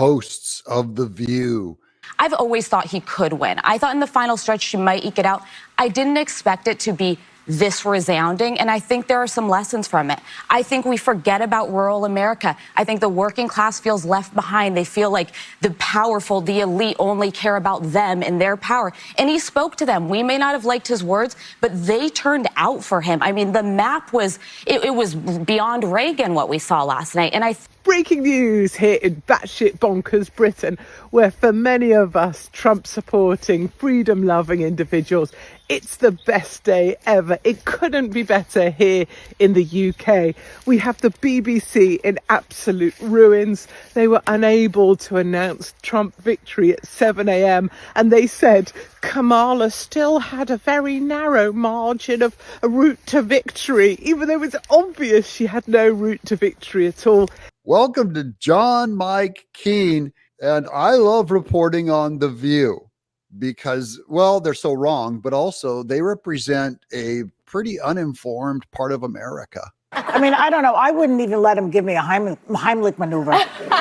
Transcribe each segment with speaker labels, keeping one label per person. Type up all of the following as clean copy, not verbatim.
Speaker 1: hosts of The View.
Speaker 2: I've always thought he could win. I thought in the final stretch she might eke it out. I didn't expect it to be this resounding, and I think there are some lessons from it. I think we forget about rural America. I think the working class feels left behind. They feel like the powerful, the elite only care about them and their power. And he spoke to them. We may not have liked his words, but they turned out for him. I mean, the map was, it was beyond Reagan what we saw last night. And
Speaker 3: Breaking news here in batshit bonkers Britain, where for many of us Trump-supporting, freedom-loving individuals, it's the best day ever. It couldn't be better here in the UK. We have the BBC in absolute ruins. They were unable to announce Trump victory at 7 a.m. and they said Kamala still had a very narrow margin of a route to victory, even though it was obvious she had no route to victory at all.
Speaker 1: Welcome to John Mike Keane. And I love reporting on The View because, well, they're so wrong, but also they represent a pretty uninformed part of America.
Speaker 4: I mean, I don't know. I wouldn't even let him give me a Heimlich maneuver.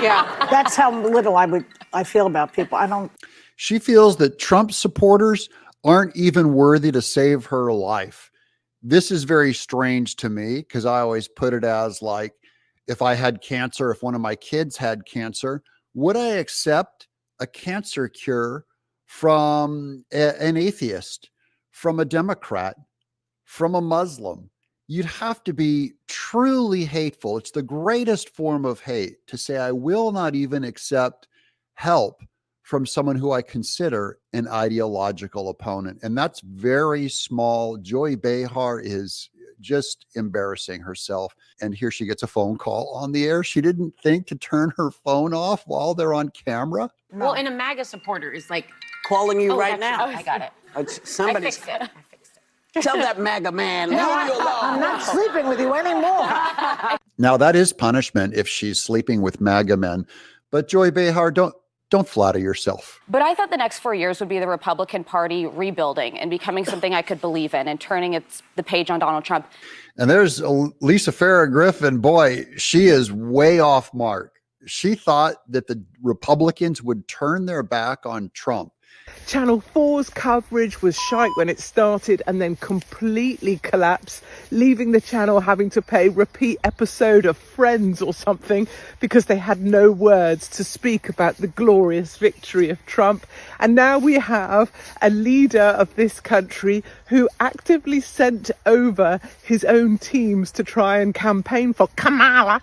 Speaker 4: Yeah. That's how little I feel about people. I don't.
Speaker 1: She feels that Trump supporters aren't even worthy to save her life. This is very strange to me because I always put it as like, if I had cancer, if one of my kids had cancer, would I accept a cancer cure from an atheist, from a Democrat, from a Muslim? You'd have to be truly hateful. It's the greatest form of hate to say, I will not even accept help from someone who I consider an ideological opponent. And that's very small. Joy Behar is just embarrassing herself. And here she gets a phone call on the air. She didn't think to turn her phone off while they're on camera.
Speaker 2: No. Well, and a MAGA supporter is like
Speaker 5: calling you right now.
Speaker 2: I got it.
Speaker 5: Somebody's.
Speaker 2: I fixed it.
Speaker 5: Tell that MAGA man.
Speaker 4: I'm not sleeping with you anymore.
Speaker 1: Now that is punishment if she's sleeping with MAGA men. But Joy Behar, don't flatter yourself.
Speaker 2: But I thought the next 4 years would be the Republican Party rebuilding and becoming something I could believe in and turning the page on Donald Trump.
Speaker 1: And there's Lisa Farrah Griffin. Boy, she is way off mark. She thought that the Republicans would turn their back on Trump.
Speaker 3: Channel 4's coverage was shite when it started and then completely collapsed, leaving the channel having to pay repeat episode of Friends or something because they had no words to speak about the glorious victory of Trump. And now we have a leader of this country who actively sent over his own teams to try and campaign for Kamala.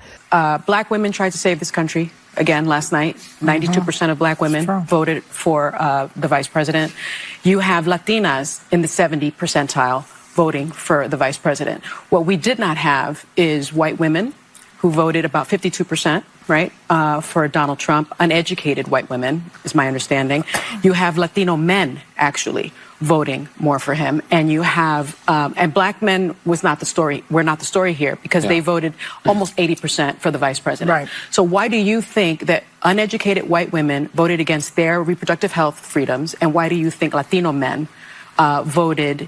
Speaker 6: Black women tried to save this country. Again, last night, 92% of black women voted for the vice president. You have Latinas in the 70 percentile voting for the vice president. What we did not have is white women who voted about 52%, right, for Donald Trump. Uneducated white women, is my understanding. You have Latino men, actually, voting more for him. And you have, and black men was not the story. We're not the story here because they voted almost 80% for the vice president.
Speaker 4: Right.
Speaker 6: So why do you think that uneducated white women voted against their reproductive health freedoms? And why do you think Latino men voted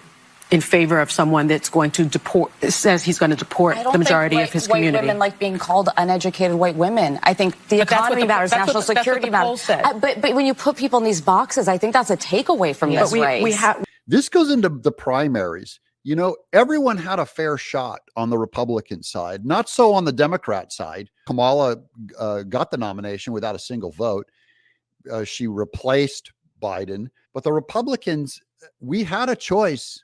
Speaker 6: in favor of someone that's going to deport, says he's going to deport the majority of his community?
Speaker 2: White women like being called uneducated white women. I think the economy matters, national security matters. But when you put people in these boxes, I think that's a takeaway from this race.
Speaker 1: This goes into the primaries. You know, everyone had a fair shot on the Republican side, not so on the Democrat side. Kamala got the nomination without a single vote. She replaced Biden. But the Republicans, we had a choice.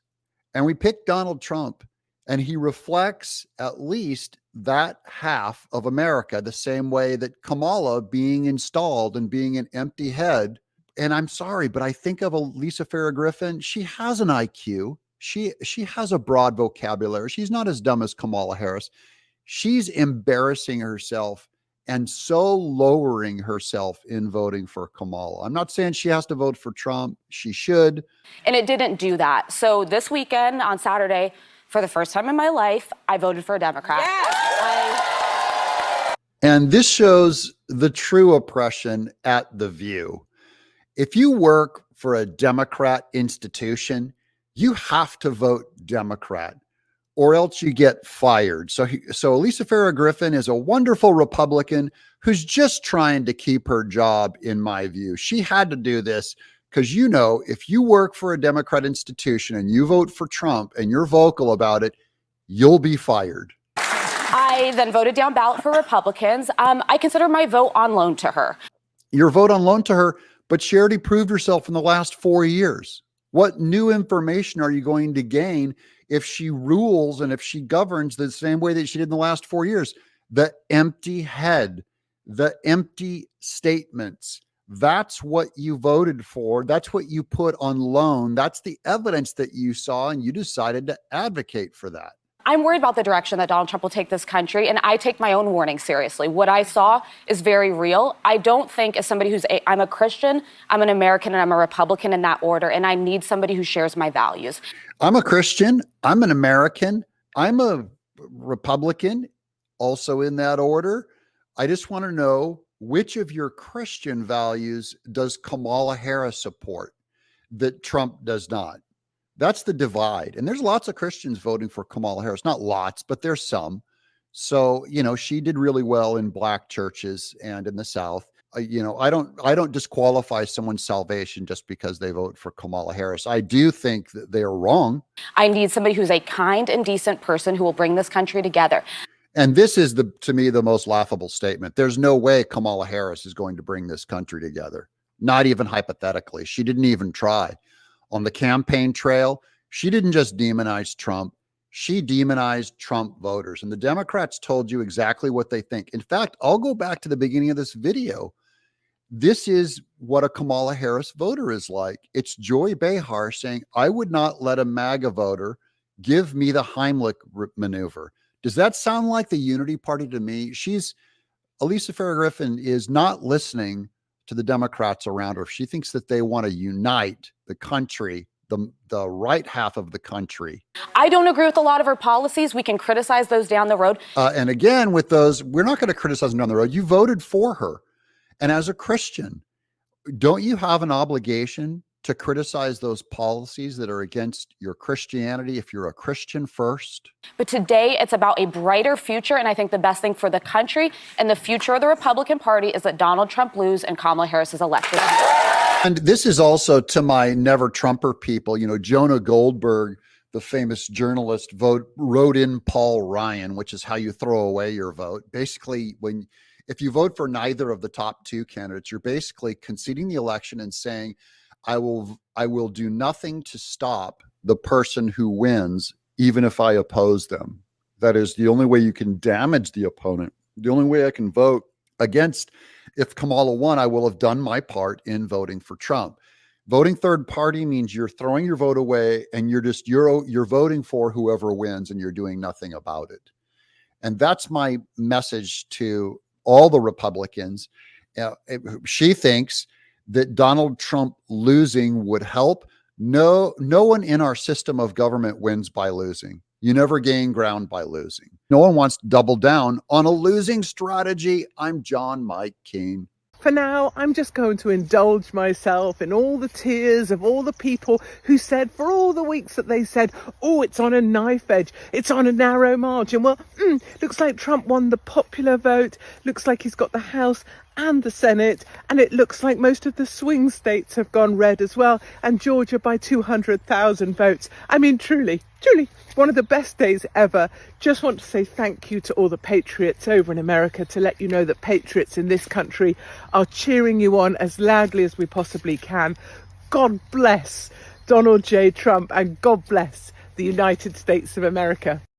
Speaker 1: And we picked Donald Trump, and he reflects at least that half of America the same way that Kamala being installed and being an empty head. And I'm sorry, but I think of a Lisa Farrah Griffin. She has an IQ. She has a broad vocabulary. She's not as dumb as Kamala Harris. She's embarrassing herself and so lowering herself in voting for Kamala. I'm not saying she has to vote for Trump. She should.
Speaker 2: And it didn't do that. So this weekend on Saturday, for the first time in my life, I voted for a Democrat.
Speaker 1: And this shows the true oppression at The View. If you work for a Democrat institution, you have to vote Democrat. or else you get fired. So Elisa Farrah Griffin is a wonderful Republican who's just trying to keep her job, in my view. She had to do this because, if you work for a Democrat institution and you vote for Trump and you're vocal about it, you'll be fired.
Speaker 2: I then voted down ballot for Republicans. I consider my vote on loan to her.
Speaker 1: Your vote on loan to her, but she already proved herself in the last 4 years. What new information are you going to gain if she rules and if she governs the same way that she did in the last 4 years? The empty head, the empty statements. That's what you voted for. That's what you put on loan. That's the evidence that you saw, and you decided to advocate for that.
Speaker 2: I'm worried about the direction that Donald Trump will take this country, and I take my own warning seriously. What I saw is very real. I don't think, as somebody I'm a Christian, I'm an American, and I'm a Republican in that order, and I need somebody who shares my values.
Speaker 1: I'm a Christian, I'm an American, I'm a Republican, also in that order. I just want to know, which of your Christian values does Kamala Harris support that Trump does not? That's the divide. And there's lots of Christians voting for Kamala Harris. Not lots, but there's some. So, she did really well in Black churches and in the South. I don't disqualify someone's salvation just because they vote for Kamala Harris. I do think that they are wrong.
Speaker 2: I need somebody who's a kind and decent person who will bring this country together.
Speaker 1: And this is, to me, the most laughable statement. There's no way Kamala Harris is going to bring this country together. Not even hypothetically. She didn't even try. On the campaign trail, she didn't just demonize Trump. She demonized Trump voters. And the Democrats told you exactly what they think. In fact, I'll go back to the beginning of this video. This is what a Kamala Harris voter is like. It's Joy Behar saying, I would not let a MAGA voter give me the Heimlich maneuver. Does that sound like the unity party to me? Elisa Farrah Griffin is not listening to the Democrats around her. She thinks that they want to unite the country, the right half of the country.
Speaker 2: I don't agree with a lot of her policies. We can criticize those down the road.
Speaker 1: And again, with those, we're not going to criticize them down the road. You voted for her. And as a Christian, don't you have an obligation to criticize those policies that are against your Christianity if you're a Christian first?
Speaker 2: But today it's about a brighter future, and I think the best thing for the country and the future of the Republican Party is that Donald Trump lose and Kamala Harris is elected.
Speaker 1: And this is also to my never Trumper people. Jonah Goldberg, the famous journalist, wrote in Paul Ryan, which is how you throw away your vote. Basically, if you vote for neither of the top two candidates, you're basically conceding the election and saying, I will do nothing to stop the person who wins, even if I oppose them. That is the only way you can damage the opponent. The only way I can vote against, if Kamala won, I will have done my part in voting for Trump. Voting third party means you're throwing your vote away and you're voting for whoever wins and you're doing nothing about it. And that's my message to all the Republicans. She thinks that Donald Trump losing would help. No one in our system of government wins by losing. You never gain ground by losing. No one wants to double down on a losing strategy. I'm John Mike Keane.
Speaker 3: For now, I'm just going to indulge myself in all the tears of all the people who said, for all the weeks that they said, oh, it's on a knife edge, it's on a narrow margin. Well, looks like Trump won the popular vote, looks like he's got the House and the Senate, and it looks like most of the swing states have gone red as well, and Georgia by 200,000 votes. I mean, truly, one of the best days ever. Just want to say thank you to all the patriots over in America, to let you know that patriots in this country are cheering you on as loudly as we possibly can. God bless Donald J. Trump, and God bless the United States of America.